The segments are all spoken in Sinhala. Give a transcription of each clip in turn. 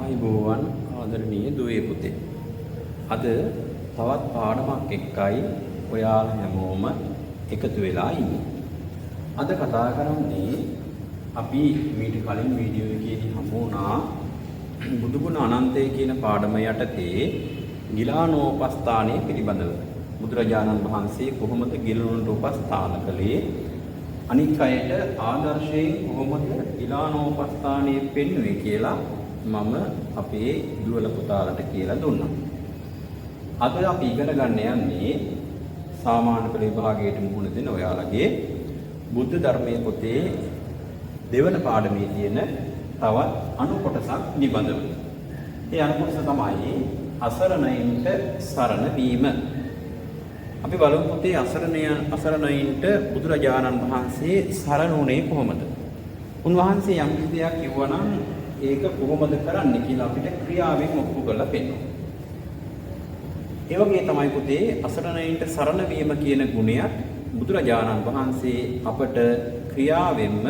ආයුබෝවන් ආදරණීය දුවේ පුතේ. අද තවත් පාඩමක් එක්කයි ඔයාලා හැමෝම එකතු වෙලා ඉන්නේ. අද කතා කරන්නේ අපි මීට කලින් වීඩියෝ එකේදී හමු වුණා බුදුගුණ අනන්තය කියන පාඩම යටතේ ගිලානෝපස්ථානයේ පිළිබඳව. බුදුරජාණන් වහන්සේ කොහොමද ගිලනුන්ට උපස්ථාන කළේ? අනික් අයට ආදර්ශයෙන් කොහොමද ගිලානෝපස්ථානයේ පෙන්වුවේ කියලා මම අපේ දුවල පුතාලට කියලා දුන්නා. අද අපි ඉගෙන ගන්න යන්නේ සාමාන්‍ය පෙළ විභාගයට මුහුණ දෙන ඔයාලගේ බුද්ධ ධර්මයේ පොතේ දෙවන පාඩමේ තියෙන තවත් අනු කොටසක් නිබඳව. ඒ අනු කොටස තමයි අසරණයින්ට සරණ වීම. අපි බලමු පුතේ අසරණයින්ට බුදුරජාණන් වහන්සේ සරණ වුණේ කොහොමද? උන්වහන්සේ යම් දෙයක් කිව්වනම් ඒක කොහොමද කරන්නේ කියලා අපිට ක්‍රියාවෙන් ඔප්පු කරලා පෙන්නනවා. ඒ වගේ තමයි පුතේ අසරණයින්ට සරණ වීම කියන ගුණයත් බුදුරජාණන් වහන්සේ අපට ක්‍රියාවෙන්ම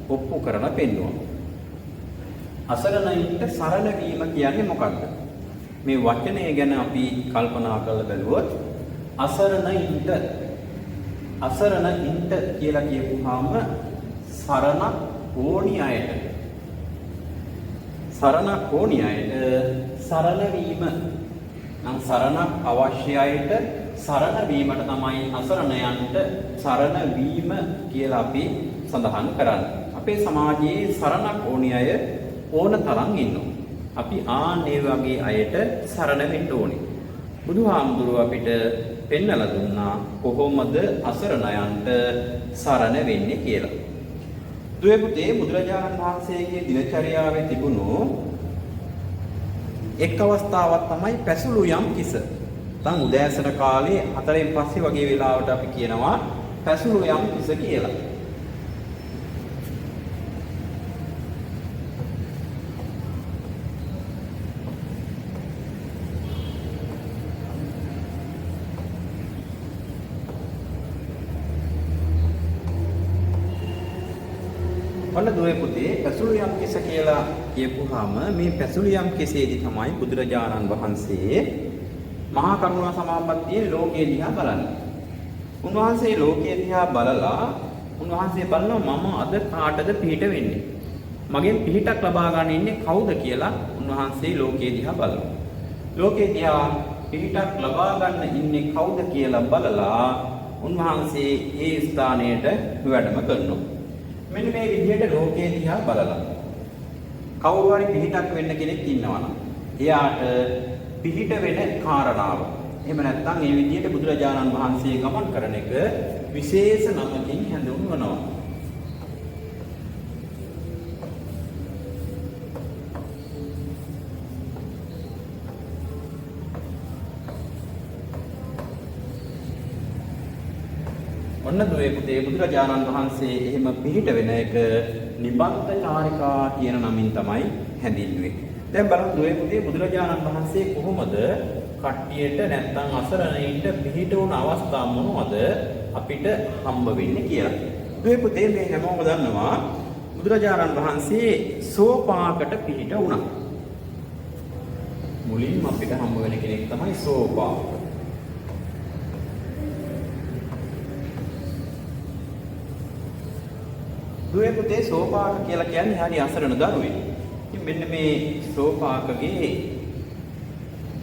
ඔප්පු කරලා පෙන්වනවා. අසරණයින්ට සරණ වීම කියන්නේ මොකක්ද? මේ වචනය ගැන අපි කල්පනා කරලා බැලුවොත් අසරණයින්ට කියලා කියපුවාම සරණ ඕනි අයට සරණ වීම නම් සරණක් අවශ්‍ය අයට සරණ වීමට තමයි අසරණයන්ට සරණ වීම කියලා අපි සඳහන් කරන්නේ. අපේ සමාජයේ සරණක් ඕනි අය ඕන තරම් ඉන්නවා. අපි ඒ වගේ අයට සරණ වෙන්න ඕනේ. බුදුහාමුදුරුවෝ අපිට පෙන්වලා දුන්නා කොහොමද අසරණයන්ට සරණ වෙන්නේ කියලා. දුවේ පුතේ බුදුරජාණන් වහන්සේගේ දිනචරියාවේ තිබුණු එක් අවස්ථාවක් තමයි පැසුළු යම් කිස. දැන් උදෑසන කාලේ 4න් පස්සේ වගේ වෙලාවට අපි කියනවා පැසුළු යම් කිස කියලා. ඔන්න දුවේ පුතේ පැසුළු යම් කිස කියලා කියපුවාම මේ පැසුළු යම් කිසේදී තමයි බුදුරජාණන් වහන්සේ මහා කරුණා සමාපත්තියේ ලෝකයේ දිහා බලන්නේ. උන්වහන්සේ ලෝකයේ දිහා බලලා උන්වහන්සේ බලනවා මම අද කාටද පිහිට වෙන්නේ? මගෙන් පිහිටක් ලබා ගන්න ඉන්නේ කවුද කියලා උන්වහන්සේ ලෝකයේ දිහා බලනවා. ලෝකයේ දිහා පිහිටක් ලබා ගන්න ඉන්නේ කවුද කියලා බලලා උන්වහන්සේ ඒ ස්ථානයට වැඩම කරනවා. මෙන්න මේ විදිහට ලෝකයේ දිහා බලලා කවුරු හරි පිහිටක් වෙන්න කෙනෙක් ඉන්නවා නම් එයාට පිහිට වෙන කාරණාව. එහෙම නැත්නම් මේ විදිහට බුදුරජාණන් වහන්සේ ගමන් කරන එක විශේෂ නමකින් හඳුන්වනවා. ඔන්න දුවේ පුතේ බුදුරජාණන් වහන්සේ එහෙම පිහිට වෙන එක නිබන්ධ චාරිකා කියන නමින් තමයි හැඳින්වෙන්නේ. දැන් බලන්න දුවේ පුතේ බුදුරජාණන් වහන්සේ කොහොමද කට්ටියට නැත්නම් අසරණයින්ට පිහිට වුණ අවස්ථා මොනවද අපිට හම්බ වෙන්නේ කියලා. දුවේ පුතේ මේ හැමෝම දන්නවා බුදුරජාණන් වහන්සේ සෝපාකට පිහිට වුණා. මුලින්ම අපිට හම්බ වෙන කෙනෙක් තමයි සෝපාක. දුවේ පුතේ සෝපාක කියලා කියන්නේ හරි අසරණ දරුවෙක්. ඉතින් මෙන්න මේ සෝපාකගේ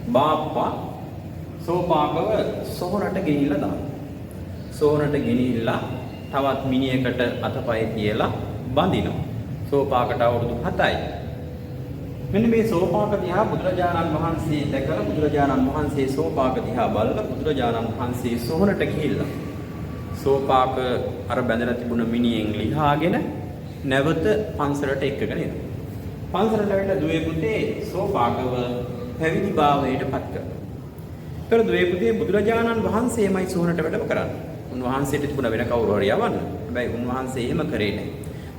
බාප්පා සෝපාකව සොහොනට ගෙනිහිල්ලා දානවා. සොහොනට ගෙනිහිල්ලා තවත් මිනිහෙකුට අතපය තියලා බඳිනවා. සෝපාකට අවුරුදු 7යි. මෙන්න මේ සෝපාක දිහා බුදුරජාණන් වහන්සේ දැකලා බුදුරජාණන් වහන්සේ සෝපාක දිහා බලලා බුදුරජාණන් වහන්සේ සොහොනට ගිහිල්ලා සෝපාක අර බැඳලා තිබුණ මිනිහෙන් ලිහාගෙන නැවත පන්සලට එක්කගෙන එනවා. පන්සලට ඇවිල්ලා දුවේ පුතේ සෝපාකව පැවිදි භාවයට පත් කරනවා. ඒතර දුවේ පුතේ බුදුරජාණන් වහන්සේමයි සෝහනට වැඩම කරන්නේ. උන්වහන්සේට තිබුණ වෙන කවුරු හරි යවන්න. හැබැයි උන්වහන්සේ එහෙම කරේ නැහැ.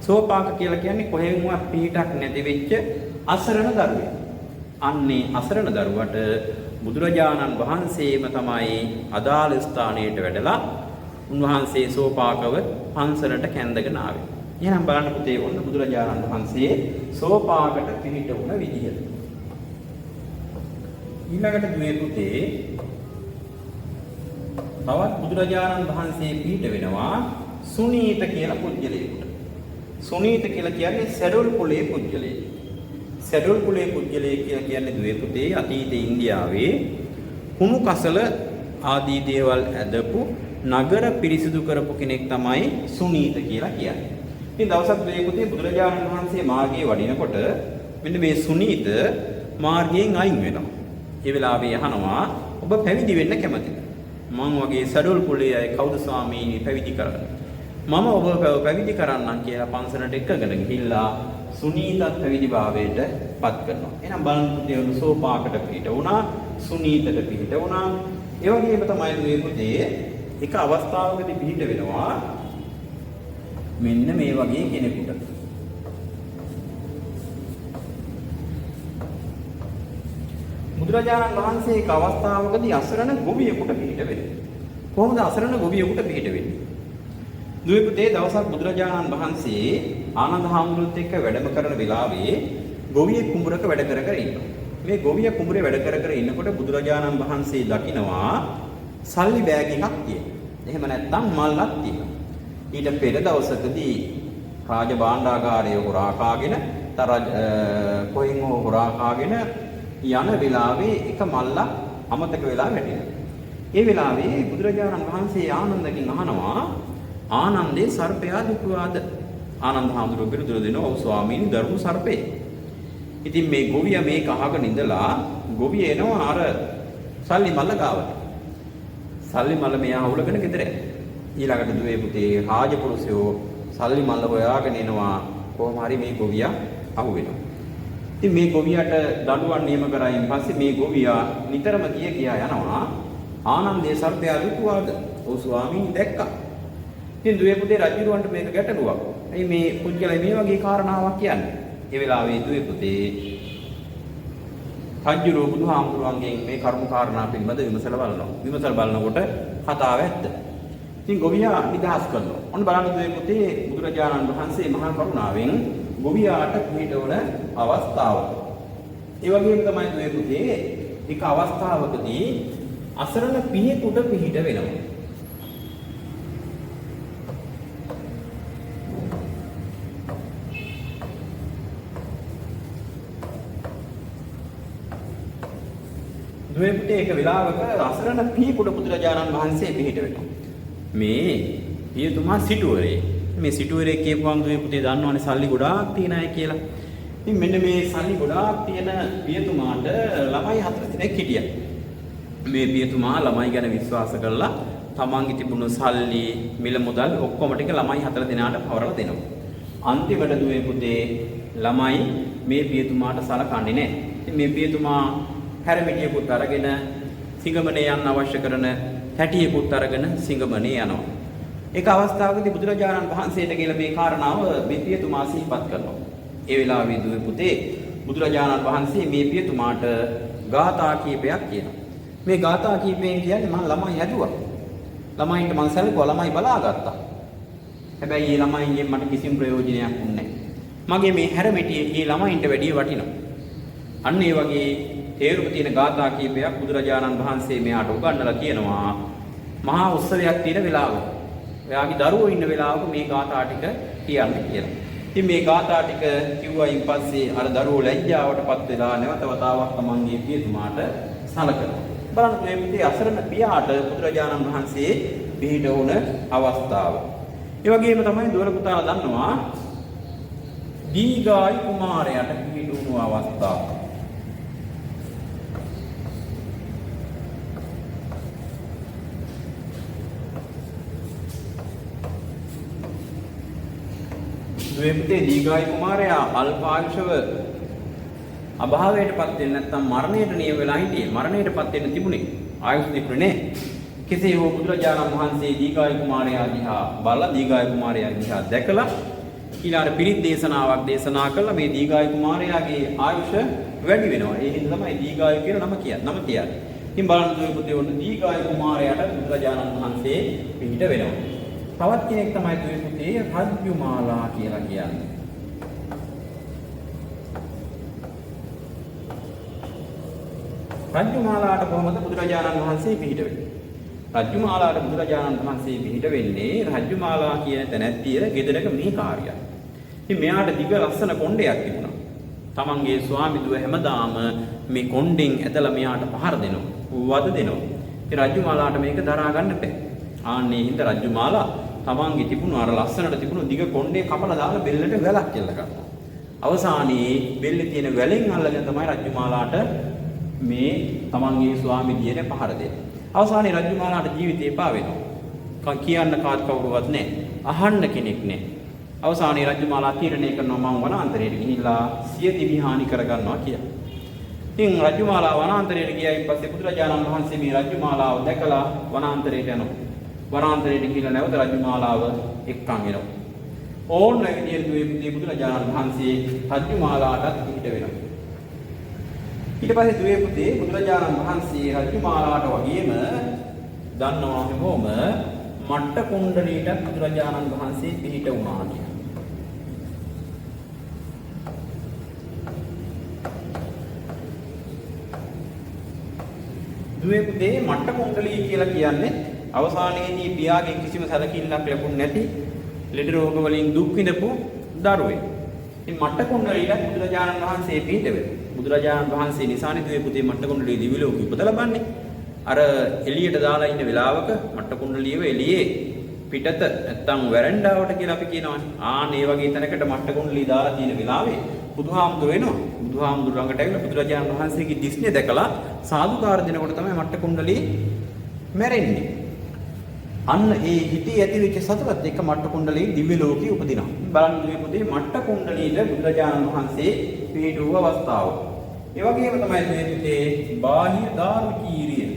සෝපාක කියලා කියන්නේ කොහෙන්වත් පිහිටක් නැති වෙච්ච අසරණ දරුවෙක්. අන්නේ අසරණ දරුවට බුදුරජාණන් වහන්සේම තමයි අදාළ ස්ථානයට වැඩලා උන්වහන්සේ සෝපාකව පන්සලට කැඳගෙන ආවේ. එහෙනම් බලන්න පුතේ ඔන්න බුදුරජාණන් වහන්සේ සෝපාකට පිහිට වුණ විදිහ. ඊළඟට දුවේ පුතේ තවත් බුදුරජාණන් වහන්සේ පිහිට වෙනවා සුනීත කියලා පුජ්‍යලයකට. සුනීත කියලා කියන්නේ සැඩොල් කුලයේ පුජ්‍යලයෙක්. සැඩොල් කුලයේ පුජ්‍යලයෙක් කියලා කියන්නේ දුවේ පුතේ අතීත ඉන්දියාවේ කුණු කසල ආදී දේවල් ඇදපු නගර පිරිසිදු කරපු කෙනෙක් තමයි සුනීත කියලා කියන්නේ. ඉතින් දවසක් දුවේ පුතේ බුදුරජාණන් වහන්සේ මාර්ගයේ වඩිනකොට මෙන්න මේ සුනීත මාර්ගයෙන් අයින් වෙනවා. ඒ වෙලාවේ අහනවා ඔබ පැවිදි වෙන්න කැමතිද? මම වගේ සැඩොල් කුලයේ අය කවුද ස්වාමීනි පැවිදි කරන්නේ? මම ඔබ පැවිදි කරන්නම් කියලා පන්සලට එක්කගෙන ගිහිල්ලා සුනීතත් පැවිදි භාවයට පත් කරනවා. එහෙනම් බලන්න පුතේ සෝපාකට පිට වුණා, සුනීතට පිට වුණා. ඒ වගේම තමයි මේ පුතේ එක අවස්ථාවකදී පිට වෙනවා මෙන්න මේ වගේ කෙනෙකුට. බුදුරජාණන් වහන්සේ එක අවස්ථාවකදී අසරණ ගොවියෙකුට පිට වෙනවා. කොහොමද අසරණ ගොවියෙකුට පිට වෙන්නේ? දුවේ පුතේ දවසක් බුදුරජාණන් වහන්සේ ආනන්ද හාමුදුරුවොත් එක්ක වැඩම කරන වෙලාවේ ගොවියෙක් කුඹරක වැඩ කර කර ඉන්නවා. මේ ගොවියා කුඹරේ වැඩ කර කර ඉන්නකොට බුදුරජාණන් වහන්සේ දකිනවා සල්ලි බෑග් එකක් තියෙනවා. එහෙම නැත්නම් මල්ලක් තියෙනවා. ඊට පෙර දවසකදී රාජ භාණ්ඩාගාරය හොරා කාගෙන කොහෙන් හොරා කාගෙන යන වෙලාවේ එක මල්ලක් අමතක වෙලා වැටෙනවා. ඒ වෙලාවේ බුදුරජාණන් වහන්සේ ආනන්දකින් අහනවා ආනන්දේ සර්පයා දුටුවාද? ආනන්ද හාමුදුරුවෝ පිළිතුරු දෙනවා ඔව් ස්වාමීනි දරුණු සර්පේ. ඉතින් මේ ගොවියා මේක අහගෙන ඉඳලා ගොවිය එනවා අර සල්ලි මල්ල ගාවට. සල්ලි මල්ල මෙයා හවුලගෙන ගෙදර යනවා. ඊළඟට දුවේ පුතේ රාජපුරුෂයෝ සල්ලි මල්ල හොයාගෙන එනවා. කොහොම හරි මේ ගොවියා අහු වෙනවා. ඉතින් මේ ගොවියාට දඬුවම් නියම කරායින් පස්සේ මේ ගොවියා නිතරම කියා යනවා ආනන්දේ සර්පයා දුටුවාද? ඔව් ස්වාමීනි දැක්කා. ඉතින් දුවේ පුතේ රජුරවන්ට මේක ගැටලුවක්. ඇයි මේ පුද්ගලයා මේ වගේ කාරණාවක් කියන්නේ? ඒ වෙලාවේ දුවේ පුතේ රජුරෝ බුදුහාමුදුරන්ගෙන් මේ කර්ම කාරණා පිළිබඳ විමසලා බලනවා. විමසලා බලනකොට කතාව ඇත්ත. ඉතින් ගොවියා නිදහස් කරනවා. ඔන්න බලන්න දුවේ පුතේ බුදුරජාණන් වහන්සේ මහා කරුණාවෙන් ගොවියාට පිළිටවන අවස්ථාව. ඒ වගේම තමයි දුවේ පුතේ එක අවස්ථාවකදී අසරණ පියෙකුට පිහිට වෙනවා. දුවේ පුතේ එක වෙලාවක අසරණ පියෙකුට බුදුරජාණන් වහන්සේ පිහිට වෙනවා. මේ පියතුමා සිටුවරේ. මේ සිටුවරේ කියපුවම දුවේ පුතේ දන්නවනේ සල්ලි ගොඩාක් තියෙන අය කියලා. ඉතින් මෙන්න මේ සල්ලි ගොඩාක් තියෙන පියතුමාට ළමයි 4 දෙනෙක් හිටියා. මේ පියතුමා ළමයි ගැන විශ්වාස කරලා තමන්ගේ තිබුණු සල්ලි මිල මුදල් ඔක්කොම ටික ළමයි 4 දෙනාට පවරලා දෙනවා. අන්තිමට දුවේ පුතේ ළමයි මේ පියතුමාට සලකන්නේ නැහැ. ඉතින් මේ පියතුමා හැරමිටියකුත් අරගෙන සිඟමනේ යන්න අවශ්‍ය කරන හැටියකුත් අරගෙන සිඟමනේ යනවා. ඒක අවස්ථාවකදී බුදුරජාණන් වහන්සේට කියලා මේ කාරණාව මේ පියතුමා සිහිපත් කරනවා. ඒ වෙලාවේ දුවේ පුතේ බුදුරජාණන් වහන්සේ මේ පියතුමාට ගාථා කීපයක් කියනවා. මේ ගාථා කීපයෙන් කියන්නේ මම ළමයි හැදුවා. ළමයින්ට මම සැලකුවා ළමයි බලාගත්තා. හැබැයි මේ ළමයින්ගෙන් මට කිසිම ප්‍රයෝජනයක් වුණේ නැහැ. මගේ මේ හැරමිටියේ මේ ළමයින්ට වැඩිය වටිනවා. අන්න ඒ වගේ තේරුම තියෙන ගාථා කීපයක් බුදුරජාණන් වහන්සේ මෙයාට උගන්වලා කියනවා. මහා උත්සවයක් තියෙන වෙලාවක ඔයාගේ දරුවෝ ඉන්න වෙලාවක මේ ගාථා ටික කියන්න කියලා. ඉතින් මේ ගාථා ටික කිව්වයින් පස්සේ අර දරුවෝ ලැජ්ජාවටපත් වෙලා නැවත වතාවක් තමන්ගේ පියතුමාට සලකනවා. බලන්න මේ පුතේ අසරණ පියාට බුදුරජාණන් වහන්සේ පිහිට වුණ අවස්ථාව. ඒ වගේම තමයි දුවල පුතාලා දන්නවා දීගායි කුමාරයාට පිහිට වුණු අවස්ථාව. දුවේ පුතේ දීගායි කුමාරයා අල්පායුෂව අභාවයටපත් වෙන්නේ නැත්නම් මරණයට නියම වෙලා හිටියේ. මරණයටපත් වෙන්න තිබුණේ. ආයුෂ තිබුණේ නැහැ. කෙසේ හෝ බුදුරජාණන් වහන්සේ දීගායි කුමාරයා දිහා බලලා දීගායි කුමාරයා දිහා දැකලා ඊළඟ පිරිත් දේශනාවක් දේශනා කළා මේ දීගායි කුමාරයාගේ ආයුෂ වැඩි වෙනවා. ඒ හින්දා තමයි දීගායි කියලා නම කියන්නේ. ඉතින් බලන්න දුවේ පුතේ වුණ දීගායි කුමාරයාට බුදුරජාණන් වහන්සේ පිහිට වෙනවා. තවත් කෙනෙක් තමයි දුවේ පුතේ රජ්ජුමාලා කියලා කියන්නේ. රජ්ජුමාලාට කොහොමද බුදුරජාණන් වහන්සේ පිහිට වෙන්නේ? රජ්ජුමාලාට බුදුරජාණන් වහන්සේ පිහිට වෙන්නේ රජ්ජුමාලා කියන තැනැත්තිය ගෙදරක මේ කාර්යයක්. ඉතින් මෙයාට දිග ලස්සන කොණ්ඩයක් තිබුණා. තමන්ගේ ස්වාමි දුව හැමදාම මේ කොණ්ඩෙන් ඇදලා මෙයාට පහර දෙනවා. වද දෙනවා. ඉතින් රජ්ජුමාලාට මේක දරා ගන්න බැහැ. ආන්නේ හින්දා රජ්ජුමාලා තමන්ගේ තිබුණු අර ලස්සනට තිබුණු දිග කොණ්ඩේ කපලා දාලා බෙල්ලට වැලක් කෙල්ල ගන්නවා. අවසානයේ බෙල්ලේ තියෙන වැලෙන් අල්ලගෙන තමයි රජ්ජුමාලාට මේ තමන්ගේ ස්වාමි දියර පහර දෙන්නේ. අවසානයේ රජ්ජුමාලාට ජීවිතේ එපා වෙනවා. කියන්න කාත් කවුරුවත් නැහැ. අහන්න කෙනෙක් නැහැ. අවසානයේ රජ්ජුමාලා තීරණය කරනවා මම වනාන්තරයට ගිහිල්ලා සිය දිවි හානි කරගන්නවා කියලා. ඉතින් රජ්ජුමාලා වනාන්තරයට ගියායින් පස්සේ බුදුරජාණන් වහන්සේ මේ රජ්ජුමාලාව දැකලා වනාන්තරයට යනවා. වනාන්තරයට ගිහිල්ලා නැවත රජ්ජුමාලාව එක්කන් එනවා. ඕන්න ඒ විදිහට බුදුරජාණන් වහන්සේ රජ්ජුමාලාටත් පිට වෙනවා. ඊට පස්සේ දුවේ පුතේ බුදුරජාණන් වහන්සේ රජ්ජුමාලාට වගේම දන්නවා හැමෝම මට්ට කුණ්ඩලීට බුදුරජාණන් වහන්සේ පිහිට වුණා කියලා. දුවේ පුතේ මට්ට කුණ්ඩලී කියලා කියන්නේ අවසානයේදී පියාගෙන් කිසිම සැලකිල්ලක් ලැබුණ නැති ලෙඩ රෝග වලින් දුක් විඳපු දරුවෙක්. ඉතින් මට්ට කුණ්ඩලීට බුදුරජාණන් වහන්සේ පිහිට වෙනවා. බුදුරජාණන් වහන්සේ නිසානේ දුවේ පුතේ මට්ට කුණ්ඩලී දිව්‍ය ලෝකෙ උපත ලබන්නේ. අර එළියට දාලා ඉන්න වෙලාවක මට්ට කුණ්ඩලියව එළියේ පිටත නැත්තම් වැරන්ඩාවට කියලා අපි කියනවානේ. ඒ වගේ තැනකට මට්ට කුණ්ඩලිය දාලා තියෙන වෙලාවේ බුදුහාමුදුර වෙනවා. බුදුහාමුදුර ළඟට ඇවිල්ලා බුදුරජාණන් වහන්සේගේ දිස්නේ දැකලා සාදුකාර දෙනකොට තමයි මට්ට කුණ්ඩලිය මැරෙන්නේ. අන්න ඒ හිතේ ඇතිවෙච්ච සතුටත් එක්ක මට්ට කුණ්ඩලිය දිව්‍ය ලෝකේ උපදිනවා. බලන්න දුවේ පුතේ මට්ට කුණ්ඩලියට බුදුරජාණන් වහන්සේ පිහිට වූ අවස්ථාව. ඒ වගේම තමයි දුවේ පුතේ බාහ්‍ය දාරුචීරිය.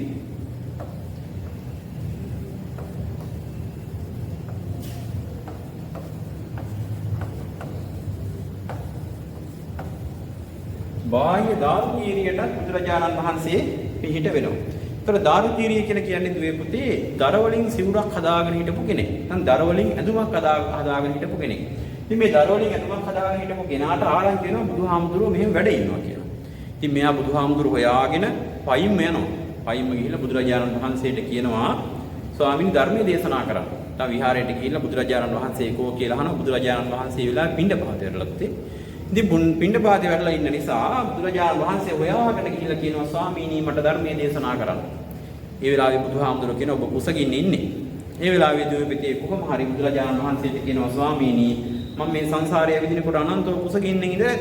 බාහ්‍ය දාරුචීරියටත් බුදුරජාණන් වහන්සේ පිහිට වෙනවා. ඒතර දාරුචීරිය කියලා කියන්නේ දුවේ පුතේ දර වලින් සිවුරක් හදාගෙන හිටපු කෙනෙක්. නැත්නම් දර වලින් ඇඳුමක් හදාගෙන හිටපු කෙනෙක්. ඉතින් මේ දර වලින් ඇඳුමක් හදාගෙන හිටපු කෙනාට ආරංචි වෙනවා බුදුහාමුදුරුවෝ මෙහෙම වැඩ ඉන්නවා කියලා. ඉතින් මෙයා බුදුහාමුදුරුවෝ හොයාගෙන පයින්ම යනවා. පයින්ම ගිහිල්ලා බුදුරජාණන් වහන්සේට කියනවා ස්වාමීන් ධර්මයේ දේශනා කරන්න. තව විහාරයට ගිහිල්ලා බුදුරජාණන් වහන්සේ කෝ කියලා අහනවා. බුදුරජාණන් වහන්සේ වෙලාවෙ පිණ්ඩපාතේ වැටලත්. ඉතින් පිණ්ඩපාතේ වැටලා ඉන්න නිසා බුදුරජාණන් වහන්සේ හොයාගෙන ගිහිල්ලා කියනවා ස්වාමීනි මට ධර්මයේ දේශනා කරන්න. ඒ වෙලාවේ බුදුහාමුදුරුවෝ කියනවා ඔබ කුසගින්න ඉන්නේ. ඒ වෙලාවේ දුවපිතේ කොහොම හරි බුදුරජාණන් වහන්සේට කියනවා ස්වාමීනි මම මේ සංසාරයේ විඳිනකොට අනන්තව කුසගින්න ඉඳලා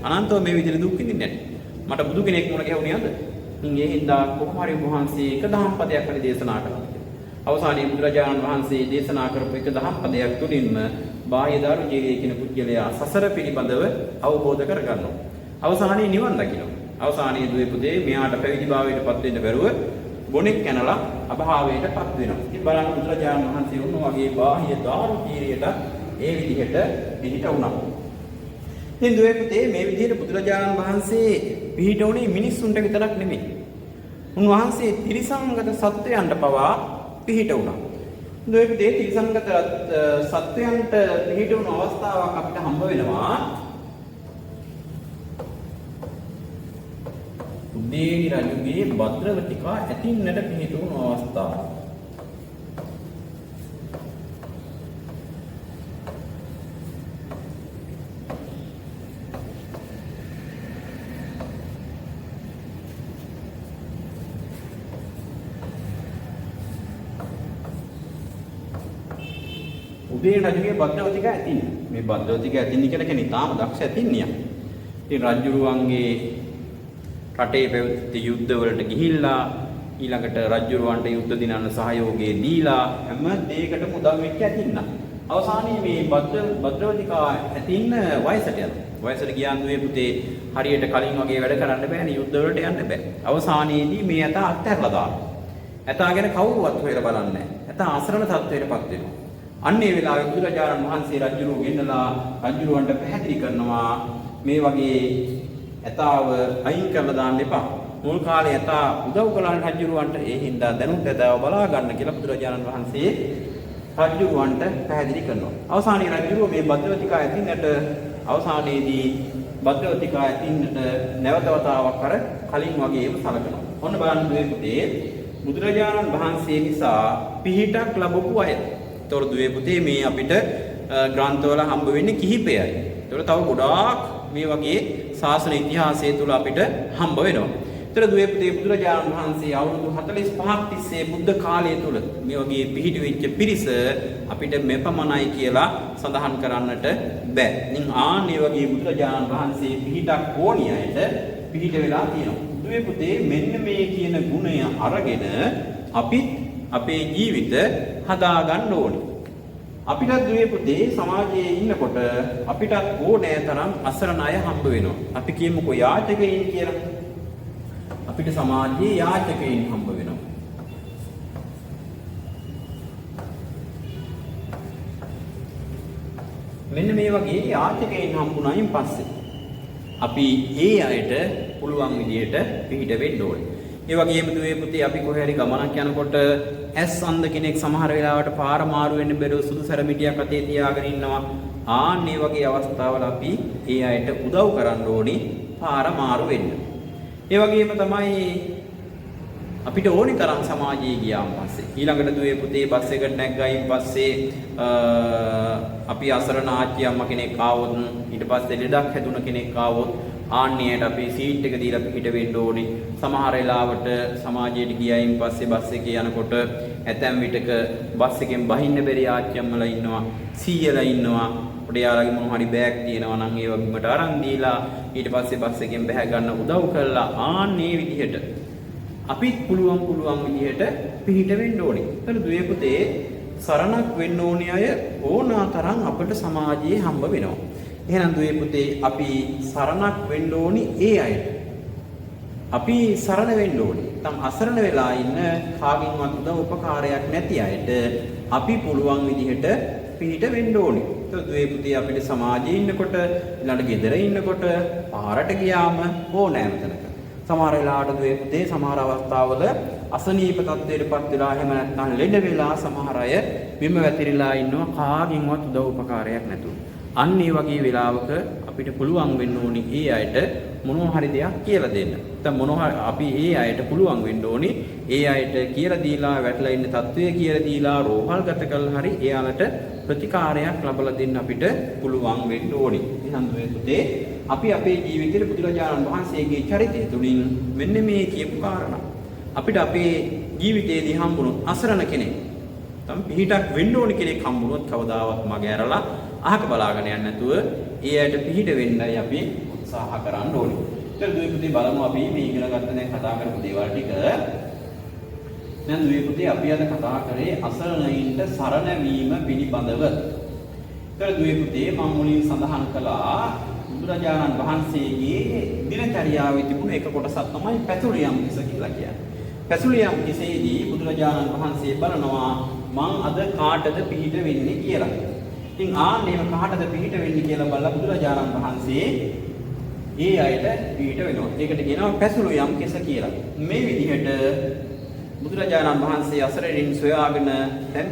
අනන්තව මේ විදිහට දුක් විඳින්නේ නැහැ. මට බුදු කෙනෙක් මුණ ගැහුණේ අද. ඉතින් ඒ හින්දා කොහොම හරි වහන්සේ එක දහම් පදයක් හරි දේශනා කළා. අවසානයේ බුදුරජාණන් වහන්සේ දේශනා කරපු එක දහම් පදයක් තුලින්ම බාහ්‍ය දාරුචීරිය කියන පුද්ගලයා සසර පිළිබඳව අවබෝධ කරගන්නවා. අවසානයේ නිවන් දකිනවා. අවසානයේ දුවේ පුතේ මෙයාට පැවිදි භාවයටපත් වෙන්න බැරුව ගොනෙක් කනලා අභාවයටපත් වෙනවා. ඉතින් බලන්න බුදුරජාණන් වහන්සේ වුණ වගේ බාහ්‍ය දාරුචීරියට ඒ විදිහට පිහිට වුණා. ඉතින් දුවේ පුතේ මේ විදිහට බුදුරජාණන් වහන්සේ පිහිට වුණේ මිනිස්සුන්ට විතරක් නෙමෙයි. උන්වහන්සේ ත්‍රිසංගත සත්වයන්ට පවා පිහිට වුණා. දුවේ පුතේ ත්‍රිසංගත සත්වයන්ට පිහිට වුණ අවස්ථාවක් අපිට හම්බ වෙනවා. උදේනි රජුගේ භද්‍රවතිකා ඇතින්නට පිහිට වුණ අවස්ථාව. උදේ රජුගේ භද්‍රවතික ඇතින් මේ භද්‍රවතික ඇතින් කියලා කියන්නේ තාම දක්ෂ ඇතින්නියක්. ඉතින් රජුරුවන්ගේ රටේ පැවති යුද්ධ වලට ගිහිල්ලා ඊළඟට රජුරුවන්ට යුද්ධ දිනන්න සහයෝගය දීලා හැම දෙයකටම උදව් වෙච්ච ඇතින්න. අවසානයේ මේ භද්‍රවතිකා ඇතින්න වයසට යනවා. වයසට ගියාන් දුවේ පුතේ හරියට කලින් වගේ වැඩ කරන්න බෑනේ යුද්ධ වලට යන්න බෑ. අවසානයේදී මේ ඇතා අත්හැරලා දානවා. ඇතා ගැන කවුරුවත් හොයලා බලන්නේ නැහැ. ඇතා අසරණ තත්ත්වයටපත් වෙනවා. අන්නේ වෙලාවේ බුදුරජාණන් වහන්සේ රජුරුව ගෙන්නලා රජුරුවන්ට පැහැදිලි කරනවා මේ වගේ ඇතාව අයින් කරලා දාන්න එපා. මුල් කාලේ ඇතා උදව් කළා රජුරුවන්ට ඒ හින්දා දැනුත් ඇතාව බලා ගන්න කියලා බුදුරජාණන් වහන්සේ රජුරුවන්ට පැහැදිලි කරනවා. අවසානයේ රජුරුව මේ භද්‍රවතිකා ඇතින්නට අවසානයේදී භද්‍රවතිකා ඇතින්නට නැවත වතාවක් අර කලින් වගේම සලකනවා. ඔන්න බලන්න දුවේ පුතේ බුදුරජාණන් වහන්සේ නිසා පිහිටක් ලැබපු අය. ඒතොර දුවේ පුතේ මේ අපිට ග්‍රන්ථවල හම්බ වෙන්නේ කිහිපයයි. ඒතොර තව ගොඩාක් මේ වගේ ශාසන ඉතිහාසය තුල අපිට හම්බ වෙනවා. ඒතර දුවේ පුතේ බුදුරජාණන් වහන්සේ අවුරුදු 45ක් තිස්සේ බුද්ධ කාලය තුල මේ වගේ පිහිට වෙච්ච පිරිස අපිට මෙපමණයි කියලා සඳහන් කරන්නට බෑ. ඉතින් ආන්නේ වගේ බුදුරජාණන් වහන්සේ පිහිටක් ඕනියයිට පිහිට වෙලා තියෙනවා. දුවේ පුතේ මෙන්න මේ කියන ගුණය අරගෙන අපිත් අපේ ජීවිත හදා ගන්න ඕනේ. අපිට දුවේ පුතේ සමාජයේ ඉන්නකොට අපිටත් ඕනෑ තරම් අසරණ අය හම්බ වෙනවා. අපි කියමුකෝ යාචකයින් කියලා. අපිට සමාජයේ යාචකයින් හම්බ වෙනවා. මෙන්න මේ වගේ යාචකයින් හම්බුනායින් පස්සේ අපි ඒ අයට පුළුවන් විදියට පිහිට වෙන්න ඕනේ. ඒ වගේම දුවේ පුතේ අපි කොහේ හරි ගමනක් යනකොට ඇස් අන්ධ කෙනෙක් සමහර වෙලාවට පාර මාරු වෙන්න බැරුව සුදු සැරමිටියක් අතේ තියාගෙන ඉන්නවා. ආන්නේ වගේ අවස්ථාවල අපි ඒ අයට උදව් කරන්න ඕනේ පාර මාරු වෙන්න. ඒ වගේම තමයි අපිට ඕනි තරම් සමාජයේ ගියාන් පස්සේ ඊළඟට දුවේ පුතේ බස් එකට නැග්ගයින් පස්සේ අපි අසරණ ආච්චි අම්මා කෙනෙක් ආවොත් ඊට පස්සේ ලෙඩක් හැදුන කෙනෙක් ආවොත් ආන්නේට අපි සීට් එක දීලා පිට වෙන්න ඕනේ. සමහර වෙලාවට සමාජයට ගියයින් පස්සේ බස් එකේ යනකොට ඇතැම් විටක බස් එකෙන් බහින්න බැරි ආච්චි අම්මලා ඉන්නවා, සීයලා ඉන්නවා. ඔඩයාලගේ මොන හරි බෑග් තියෙනවා නම් ඒවා බිමට අරන් දීලා ඊට පස්සේ බස් එකෙන් බැහැ ගන්න උදව් කළා. ආන්නේ විදිහට අපිත් පුළුවන් විදිහට පිහිට වෙන්න ඕනේ. ඒතර දුවේ පුතේ සරණක් වෙන්න ඕනේ අය ඕනාතරම් අපිට සමාජයේ හම්බ වෙනවා. එහෙනම් දුවේ පුතේ අපි සරණක් වෙන්න ඕනේ ඒ අයට. අපි සරණ වෙන්න ඕනේ. නැත්නම් අසරණ වෙලා ඉන්න කාගින්වත් උදව් උපකාරයක් නැති අයට අපි පුළුවන් විදිහට පිහිට වෙන්න ඕනේ. ඒතර දුවේ පුතේ අපිට සමාජයේ ඉන්නකොට ඊළඟ ගෙදර ඉන්නකොට පාරට ගියාම ඕනෑම තැනක සමහර වෙලාවට දුවේ පුතේ සමහර අවස්ථාවල අසනීප තත්ත්වයකටපත් වෙලා එහෙම නැත්නම් ලෙඩ වෙලා සමහර අය බිම වැතිරිලා ඉන්නවා කාගින්වත් උදව් උපකාරයක් නැතුව. අන්න ඒ වගේ වෙලාවක අපිට පුළුවන් වෙන්න ඕනේ ඒ අයට මොනවා හරි දෙයක් කියලා දෙන්න. නැත්නම් අපි ඒ අයට පුළුවන් වෙන්න ඕනේ ඒ අයට කියලා දීලා වැටලා ඉන්න තත්ත්වය කියලා දීලා රෝහල් ගත කළා හරි එයාලට ප්‍රතිකාරයක් ලබා දෙන්න අපිට පුළුවන් වෙන්න ඕනේ. එහෙනම් දුවේ පුතේ අපි අපේ ජීවිතේ බුදුරජාණන් වහන්සේගේ චරිතය තුළින් මෙන්න මේ කියපු කාරණා අපිට අපේ ජීවිතයේදී හම්බුණු අසරණ කෙනෙක් තම පිහිටක් වෙන්න ඕනි කෙනෙක් හම්බුනොත් කවදාවත් මග ඇරලා අහක බලාගෙන යන්නේ නැතුව ඒ අයට පිහිට වෙන්නයි අපි උත්සාහ කරන්න ඕනේ. ඒතර දුවේ පුතේ බලමු අපි මේ ඉගෙන ගන්න දැන් කතා කරපු දේවල් ටික. දැන් දුවේ පුතේ අපි අද කතා කරේ අසරණයින්ට සරණ වීම පිළිබඳව. ඒතර දුවේ පුතේ මම මුලින් සඳහන් කළා බුදුරජාණන් වහන්සේගේ දිනචරියාවේ තිබුණ එක කොටසක් තමයි පැතුලියම් කිස කියලා කියන්නේ. පැතුලියම් කිසේදී බුදුරජාණන් වහන්සේ බලනවා මං අද කාටද පිහිට වෙන්නේ කියලා. ඉතින් ආන්නේම කාටද පිහිට වෙන්නේ කියලා බලලා බුදුරජාණන් වහන්සේ ඒ අයට පිහිට වෙනවා. ඒකට කියනවා පැතුලියම් කිස කියලා. මේ විදිහට බුදුරජාණන් වහන්සේ අසරණින් සොයාගෙන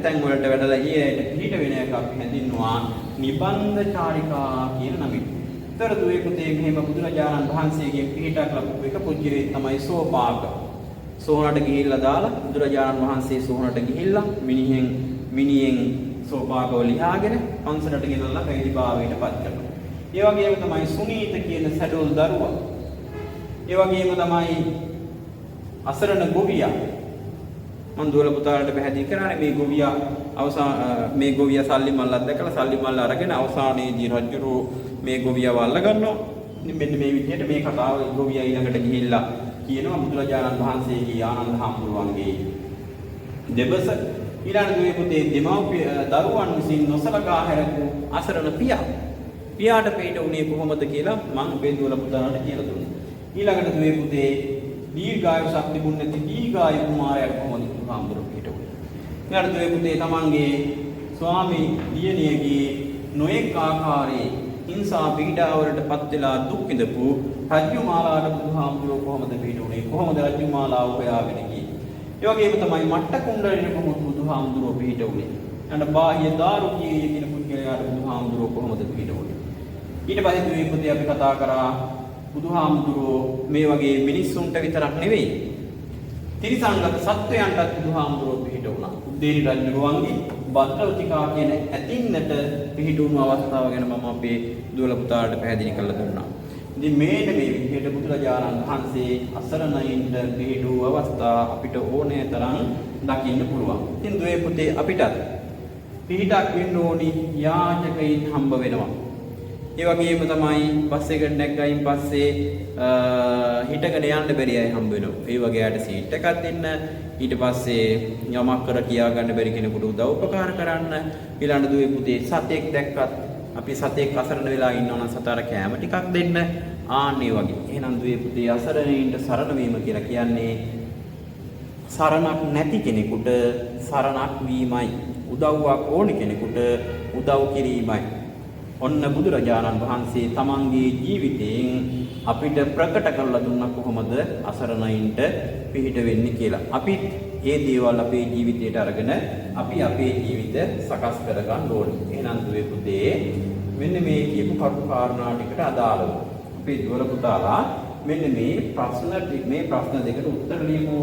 තැන් වලට වැඩලා ඒ අයට පිහිට වෙන එක අපි හැඳින්වුවා නිබන්ධ චාරිකා කියන නමින්. තර දුවේ පුතේ මෙහෙම බුදුරජාණන් වහන්සේගෙන් පිහිටක් ලැබුව එක පුජ්‍යලේ තමයි සෝපාක. සෝහනට ගිහිල්ලා දාලා බුදුරජාණන් වහන්සේ සෝහනට ගිහිල්ලා මිනිහෙන් සෝපාකව ලියාගෙන පන්සලට ගෙනල්ලා පැවිදිභාවයට පත් කරනවා. ඒ වගේම තමයි සුනීත කියන සැඩොල් දරුවා. ඒ වගේම තමයි අසරණ ගොවියා. මන් දුවල පුතාලට පැහැදිලි කරන්නේ මේ ගොවියා සල්ලි මල්ලක් දැකලා සල්ලි මල්ල අරගෙන අවසානයේදී රජුරු මේ ගොවියව අල්ල ගන්නවා. මෙන්න මේ විදිහට මේ කතාව ගොවියා ඊළඟට ගිහිල්ලා කියනවා බුදුරජාණන් වහන්සේගේ ආනන්ද හාමුදුරුවන්ගේ දෙබස ඊළඟ දුවේ පුතේ දෙමව්පිය දරුවන් විසින් නොසලකා හැරපු අසරණ පියාට පිට උනේ කොහොමද කියලා මම මේ දුවල පුතාලට කියලා දුන්නා. ඊළඟට දුවේ පුතේ දීර්ඝායු ශක්ති ගුණ නැති දීර්ඝායු කුමාරයෙක් කොහොමද හාමුදුරුවෝ පිට උනේ. ඊළඟට දුවේ පුතේ තමන්ගේ ස්වාමී දියණියගේ නොඑක ආකාරයේ හිංසා පීඩාවලට පත් වෙලා දුක් විඳපු රජ්ජුමාලාට බුදුහාමුදුරුවෝ කොහොමද පිට උනේ? කොහොමද රජ්ජුමාලාව හොයාගෙන ගියේ? ඒ වගේම තමයි මට්ට කුණ්ඩලින කොහොමද බුදුහාමුදුරුවෝ පිට උනේ? අන්න බාහ්‍ය දාරුකී කියන පුද්ගලයාට බුදුහාමුදුරුවෝ කොහොමද පිට උනේ? ඊට පස්සේ දුවේ පුතේ අපි කතා කරා බුදුහාමුදුරුවෝ මේ වගේ මිනිස්සුන්ට විතරක් නෙවෙයි තිරිසංගත සත්වයන්ටත් බුදුහාමුදුරුවෝ පිහිට වුණා. උද්දේනි රජුරුවන්ගේ භද්‍රවතිකා කියන ඇතින්නට පිහිට වුණු අවස්ථාව ගැන මම අපේ දුවල පුතාලට පැහැදිලි කරලා දුන්නා. ඉතින් මේන මේ විදිහට බුදුරජාණන් වහන්සේ අසරණයින්ට පිහිට වූ අවස්ථා අපිට ඕනෑ තරම් දකින්න පුළුවන්. ඉතින් දුවේ පුතේ අපිටත් පිහිටක් වෙන්න ඕනි යාචකයින් හම්බ වෙනවා. ඒ වගේම තමයි බස් එකට නැග්ගයින් පස්සේ හිටගෙන යන්න බැරි අය හම්බ වෙනවා. ඒ වගේ අයට සීට් එකක් දෙන්න, ඊට පස්සේ යමක් කර කියා ගන්න බැරි කෙනෙකුට උදව් උපකාර කරන්න, ඊළඟ දුවේ පුතේ සතෙක් දැක්කත් අපි සතෙක් අසරණ වෙලා ඉන්නවා නම් සතාට කෑම ටිකක් දෙන්න. ආන්නේ වගේ. එහෙනම් දුවේ පුතේ අසරණයින්ට සරණ වීම කියලා කියන්නේ සරණක් නැති කෙනෙකුට සරණක් වීමයි. උදව්වක් ඕනි කෙනෙකුට උදව් කිරීමයි. ඔන්න බුදුරජාණන් වහන්සේ තමන්ගේ ජීවිතයෙන් අපිට ප්‍රකට කරලා දුන්නා කොහොමද අසරණයින්ට පිහිට වෙන්නේ කියලා. අපිත් මේ දේවල් අපේ ජීවිතයට අරගෙන අපි අපේ ජීවිත සකස් කරගන්න ඕනේ. එහෙනම් දුවේ පුතේ මෙන්න මේ කියපු කරුණු කාරණා ටිකට අදාළව අපේ දුවල පුතාලා මෙන්න මේ ප්‍රශ්න දෙකට උත්තර ලියමු.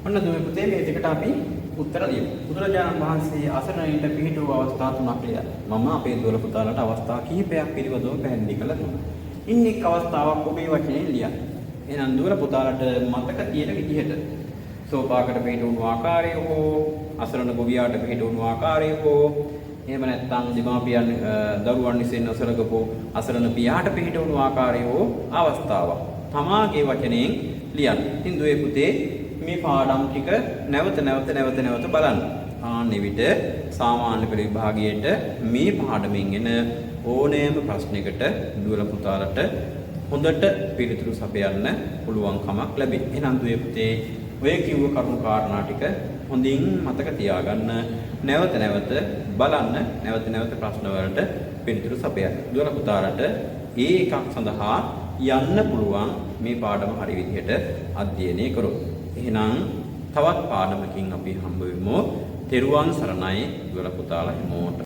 ඔන්න දුවේ පුතේ මේ දෙකට අපි උත්තර ලියමු. බුදුරජාණන් වහන්සේ අසරණයින්ට පිහිට වූ අවස්ථා තුනක් ලියලා. මම අපේ දුවල පුතාලට අවස්ථා කිහිපයක් පිළිබඳව පැහැදිලි කළා දුන්නා. ඉන්න එක් අවස්ථාවක් ඔබේ වචනේ ලියන්න. එහෙනම් දුවල පුතාලට මතක තියෙන විදිහට සෝපාකට පිහිට වුණු ආකාරය හෝ අසරණ ගොවියාට පිහිට වුණු ආකාරය හෝ එහෙම නැත්නම් දෙමාපියන් දරුවන් විසින් නොසලකපු අසරණ පියාට පිහිට වුණු ආකාරය හෝ අවස්ථාවක් තමාගේ වචනයෙන් ලියන්න. ඉතින් දුවේ පුතේ මේ පාඩම් ටික නැවත බලන්න. ආන්නේ විට සාමාන්‍ය පෙළ විභාගයට මේ පාඩමෙන් එන ඕනෑම ප්‍රශ්නයකට දුවල පුතාලට හොඳට පිළිතුරු සපයන්න පුළුවන්කමක් ලැබේ. එහෙනම් දුවේ පුතේ ඔය කිව්ව කරුණු කාරණා ටික හොඳින් මතක තියාගන්න. නැවත බලන්න. නැවත ප්‍රශ්න වලට පිළිතුරු සපයන්න. දුවල පුතාලට ඒ එකක් සඳහා යන්න පුළුවන් මේ පාඩම හරි විදිහට අධ්‍යයනය කරොත්. එහෙනම් තවත් පාඩමකින් අපි හම්බ වෙමු. තෙරුවන් සරණයි දුවල පුතාලා හැමෝටම.